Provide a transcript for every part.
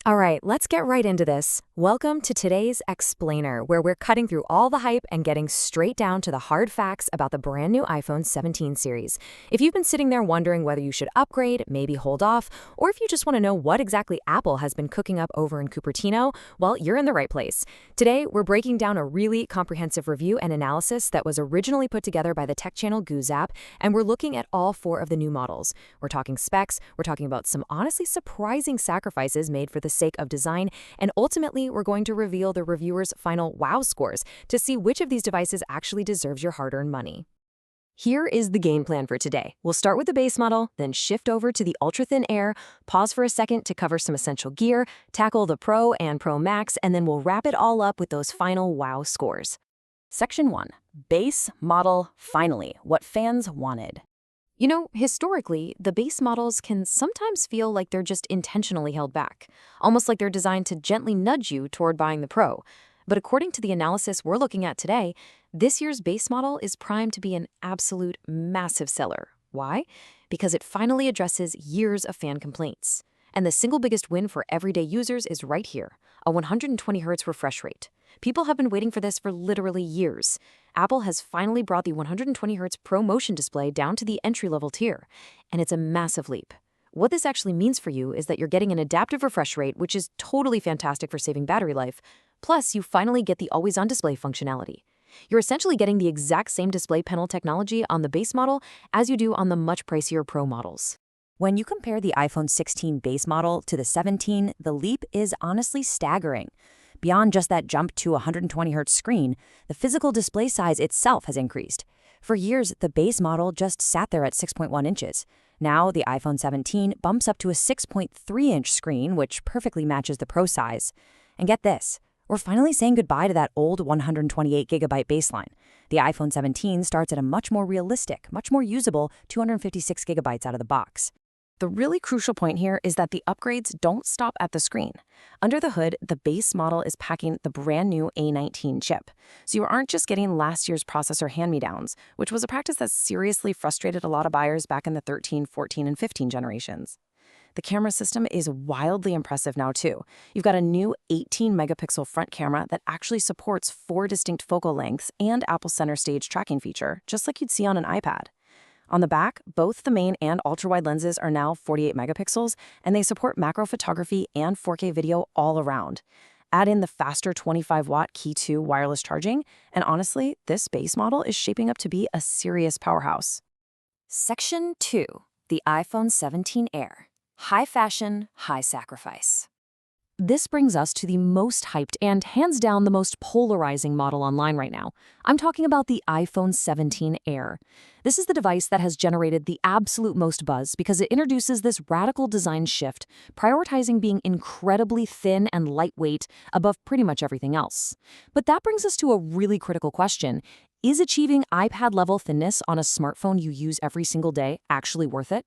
All right, let's get right into this. Welcome to today's Explainer, where we're cutting through all the hype and getting straight down to the hard facts about the brand new iPhone 17 series. If you've been sitting there wondering whether you should upgrade, maybe hold off, or if you just want to know what exactly Apple has been cooking up over in Cupertino, well, you're in the right place. Today, we're breaking down a really comprehensive review and analysis that was originally put together by the tech channel Goozap, and we're looking at all four of the new models. We're talking specs, we're talking about some honestly surprising sacrifices made for the sake of design, and ultimately we're going to reveal the reviewers' final wow scores to see which of these devices actually deserves your hard-earned money. Here is the game plan for today. We'll start with the base model, then shift over to the ultra-thin Air, pause for a second to cover some essential gear, tackle the Pro and Pro Max, and then we'll wrap it all up with those final wow scores. Section 1. Base model finally, what fans wanted. You know, historically, the base models can sometimes feel like they're just intentionally held back, almost like they're designed to gently nudge you toward buying the Pro. But according to the analysis we're looking at today, this year's base model is primed to be an absolute massive seller. Why? Because it finally addresses years of fan complaints. And the single biggest win for everyday users is right here, a 120Hz refresh rate. People have been waiting for this for literally years. Apple has finally brought the 120Hz Pro Motion display down to the entry-level tier, and it's a massive leap. What this actually means for you is that you're getting an adaptive refresh rate, which is totally fantastic for saving battery life, plus you finally get the always-on display functionality. You're essentially getting the exact same display panel technology on the base model as you do on the much pricier Pro models. When you compare the iPhone 16 base model to the 17, the leap is honestly staggering. Beyond just that jump to a 120Hz screen, the physical display size itself has increased. For years, the base model just sat there at 6.1 inches. Now, the iPhone 17 bumps up to a 6.3-inch screen, which perfectly matches the Pro size. And get this, we're finally saying goodbye to that old 128GB baseline. The iPhone 17 starts at a much more realistic, much more usable 256GB out of the box. The really crucial point here is that the upgrades don't stop at the screen. Under the hood, the base model is packing the brand new A19 chip. So you aren't just getting last year's processor hand-me-downs, which was a practice that seriously frustrated a lot of buyers back in the 13, 14, and 15 generations. The camera system is wildly impressive now too. You've got a new 18-megapixel front camera that actually supports 4 distinct focal lengths and Apple Center Stage tracking feature, just like you'd see on an iPad. On the back, both the main and ultra-wide lenses are now 48 megapixels, and they support macro photography and 4K video all around. Add in the faster 25-watt Key 2 wireless charging, and honestly, this base model is shaping up to be a serious powerhouse. Section 2. The iPhone 17 Air. High fashion, high sacrifice. This brings us to the most hyped and hands down the most polarizing model online right now. I'm talking about the iPhone 17 Air. This is the device that has generated the absolute most buzz because it introduces this radical design shift, prioritizing being incredibly thin and lightweight above pretty much everything else. But that brings us to a really critical question. Is achieving iPad-level thinness on a smartphone you use every single day actually worth it?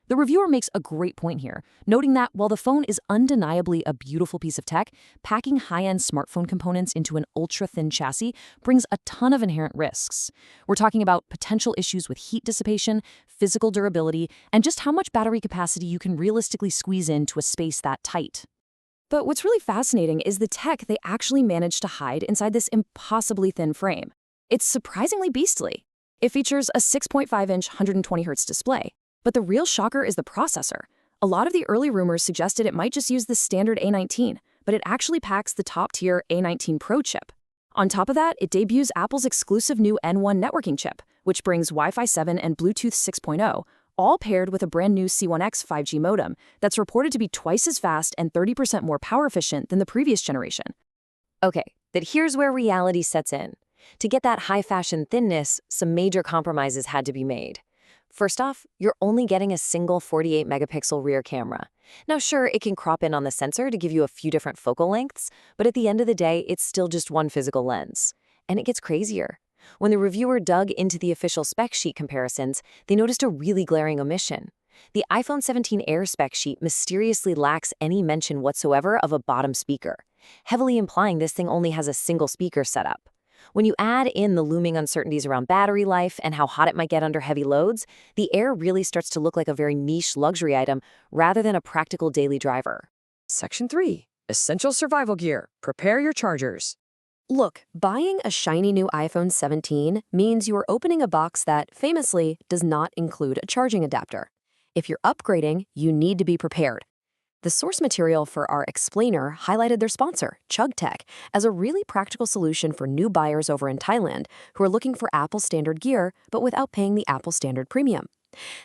The reviewer makes a great point here, noting that while the phone is undeniably a beautiful piece of tech, packing high-end smartphone components into an ultra-thin chassis brings a ton of inherent risks. We're talking about potential issues with heat dissipation, physical durability, and just how much battery capacity you can realistically squeeze into a space that tight. But what's really fascinating is the tech they actually managed to hide inside this impossibly thin frame. It's surprisingly beastly. It features a 6.5-inch 120Hz display. But the real shocker is the processor. A lot of the early rumors suggested it might just use the standard A19, but it actually packs the top-tier A19 Pro chip. On top of that, it debuts Apple's exclusive new N1 networking chip, which brings Wi-Fi 7 and Bluetooth 6.0, all paired with a brand new C1X 5G modem that's reported to be twice as fast and 30% more power efficient than the previous generation. Okay, but here's where reality sets in. To get that high-fashion thinness, some major compromises had to be made. First off, you're only getting a single 48-megapixel rear camera. Now sure, it can crop in on the sensor to give you a few different focal lengths, but at the end of the day, it's still just one physical lens. And it gets crazier. When the reviewer dug into the official spec sheet comparisons, they noticed a really glaring omission. The iPhone 17 Air spec sheet mysteriously lacks any mention whatsoever of a bottom speaker, heavily implying this thing only has a single speaker setup. When you add in the looming uncertainties around battery life and how hot it might get under heavy loads, the Air really starts to look like a very niche luxury item rather than a practical daily driver. Section 3. Essential survival gear. Prepare your chargers. Look, buying a shiny new iPhone 17 means you're opening a box that, famously, does not include a charging adapter. If you're upgrading, you need to be prepared. The source material for our explainer highlighted their sponsor, ChugTech, as a really practical solution for new buyers over in Thailand who are looking for Apple standard gear but without paying the Apple standard premium.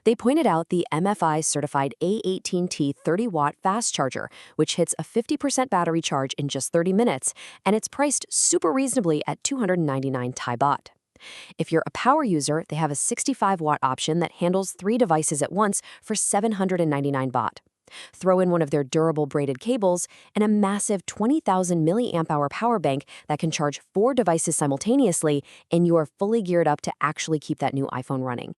They pointed out the MFI-certified A18T 30-watt fast charger, which hits a 50% battery charge in just 30 minutes, and it's priced super reasonably at 299 Thai baht. If you're a power user, they have a 65-watt option that handles 3 devices at once for 799 baht. Throw in one of their durable braided cables and a massive 20,000 milliamp hour power bank that can charge 4 devices simultaneously, and you are fully geared up to actually keep that new iPhone running.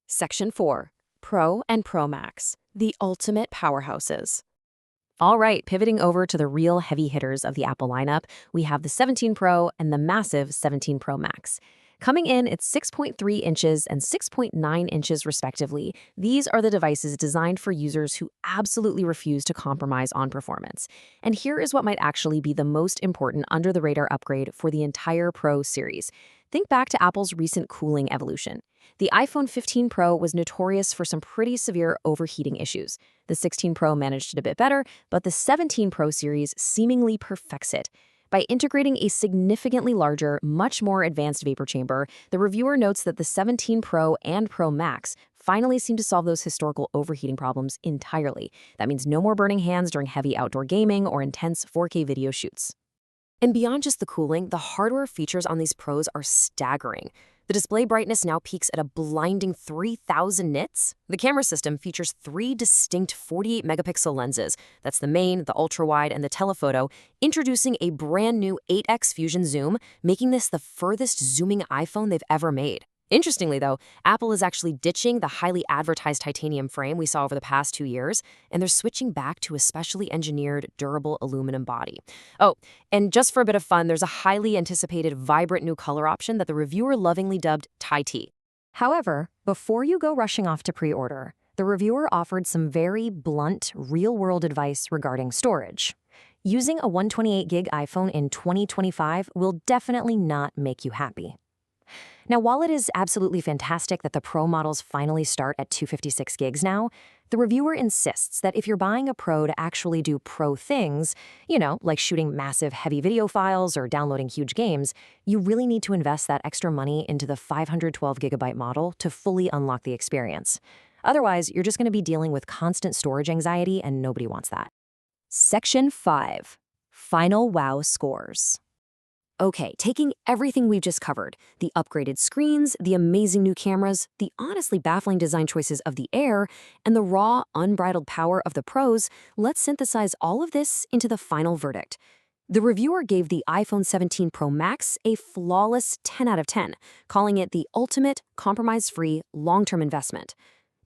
Section 4. Pro and Pro Max, the ultimate powerhouses. All right, pivoting over to the real heavy hitters of the Apple lineup, we have the 17 Pro and the massive 17 Pro Max. Coming in at 6.3 inches and 6.9 inches respectively, these are the devices designed for users who absolutely refuse to compromise on performance. And here is what might actually be the most important under-the-radar upgrade for the entire Pro series. Think back to Apple's recent cooling evolution. The iPhone 15 Pro was notorious for some pretty severe overheating issues. The 16 Pro managed it a bit better, but the 17 Pro series seemingly perfects it. By integrating a significantly larger, much more advanced vapor chamber, the reviewer notes that the 17 Pro and Pro Max finally seem to solve those historical overheating problems entirely. That means no more burning hands during heavy outdoor gaming or intense 4K video shoots. And beyond just the cooling, the hardware features on these Pros are staggering. The display brightness now peaks at a blinding 3,000 nits. The camera system features 3 distinct 48-megapixel lenses. That's the main, the ultra-wide, and the telephoto, introducing a brand new 8x fusion zoom, making this the furthest zooming iPhone they've ever made. Interestingly, though, Apple is actually ditching the highly advertised titanium frame we saw over the past 2 years, and they're switching back to a specially engineered, durable aluminum body. Oh, and just for a bit of fun, there's a highly anticipated, vibrant new color option that the reviewer lovingly dubbed Thai tea. However, before you go rushing off to pre-order, the reviewer offered some very blunt, real-world advice regarding storage. Using a 128GB iPhone in 2025 will definitely not make you happy. Now, while it is absolutely fantastic that the Pro models finally start at 256 gigs now, the reviewer insists that if you're buying a Pro to actually do Pro things, like shooting massive heavy video files or downloading huge games, you really need to invest that extra money into the 512GB model to fully unlock the experience. Otherwise, you're just going to be dealing with constant storage anxiety, and nobody wants that. Section 5. Final Wow Scores. Okay, taking everything we've just covered, the upgraded screens, the amazing new cameras, the honestly baffling design choices of the Air, and the raw, unbridled power of the Pros, let's synthesize all of this into the final verdict. The reviewer gave the iPhone 17 Pro Max a flawless 10 out of 10, calling it the ultimate, compromise-free, long-term investment.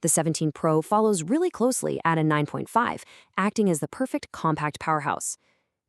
The 17 Pro follows really closely at a 9.5, acting as the perfect compact powerhouse.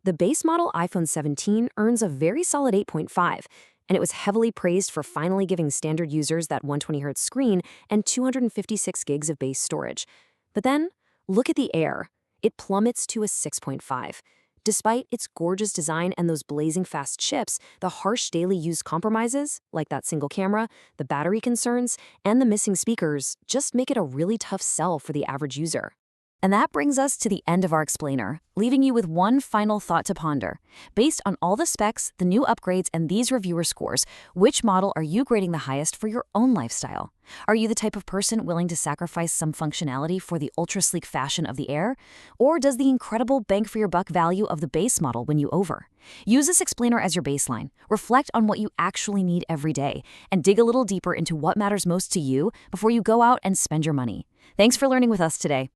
The base model iPhone 17 earns a very solid 8.5, and it was heavily praised for finally giving standard users that 120Hz screen and 256 gigs of base storage. But then, look at the Air. It plummets to a 6.5. Despite its gorgeous design and those blazing fast chips, the harsh daily use compromises, like that single camera, the battery concerns, and the missing speakers, just make it a really tough sell for the average user. And that brings us to the end of our explainer, leaving you with one final thought to ponder. Based on all the specs, the new upgrades, and these reviewer scores, which model are you grading the highest for your own lifestyle? Are you the type of person willing to sacrifice some functionality for the ultra-sleek fashion of the Air? Or does the incredible bang-for-your-buck value of the base model win you over? Use this explainer as your baseline, reflect on what you actually need every day, and dig a little deeper into what matters most to you before you go out and spend your money. Thanks for learning with us today.